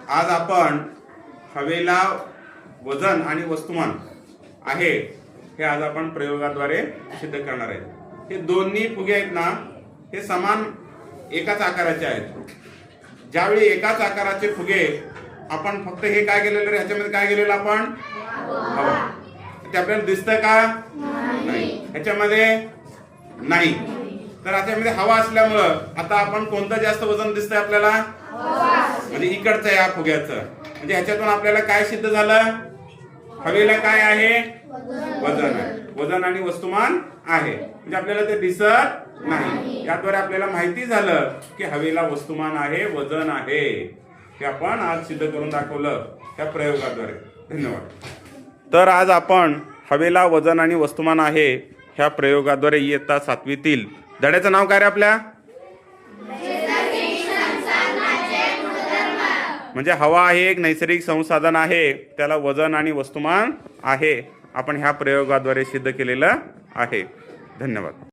आज आपण हवेला वजन आणि वस्तुमान आहे हे आज आपण प्रयोगाद्वारे सिद्ध करणार आहे। हे दोन्ही फुगे आहेत ना, हे समान एकाच आकाराचे आहेत। ज्यावेळी एकाच आकाराचे फुगे आपण फक्त हे काय केलेलं रे, ह्याच्यामध्ये काय केलेलं आपण हवा, ते आपल्याला दिसतं का? नाही, ह्याच्यामध्ये नाही। तर ह्याच्यामध्ये हवा असल्यामुळं आता आपण कोणतं जास्त वजन दिसतंय आपल्याला? म्हणजे इकडचं या फुग्याचं। म्हणजे ह्याच्यातून आपल्याला काय सिद्ध झालं? हवेला काय आहे? वजन आहे। वजन आणि वस्तुमान आहे, म्हणजे आपल्याला ते दिसत नाही। याद्वारे आपल्याला माहिती झालं की हवेला वस्तुमान आहे, वजन आहे। हे आपण आज सिद्ध करून दाखवलं त्या प्रयोगाद्वारे। धन्यवाद। तर आज आपण हवेला वजन आणि वस्तुमान आहे ह्या प्रयोगाद्वारे इयत्ता 7वीतील धड्याचं नाव काय रे आपल्या? म्हणजे हवा आहे एक नैसर्गिक संसाधन आहे, त्याला वजन आणि वस्तुमान आहे। आपण ह्या प्रयोगाद्वारे सिद्ध केलेलं आहे। धन्यवाद।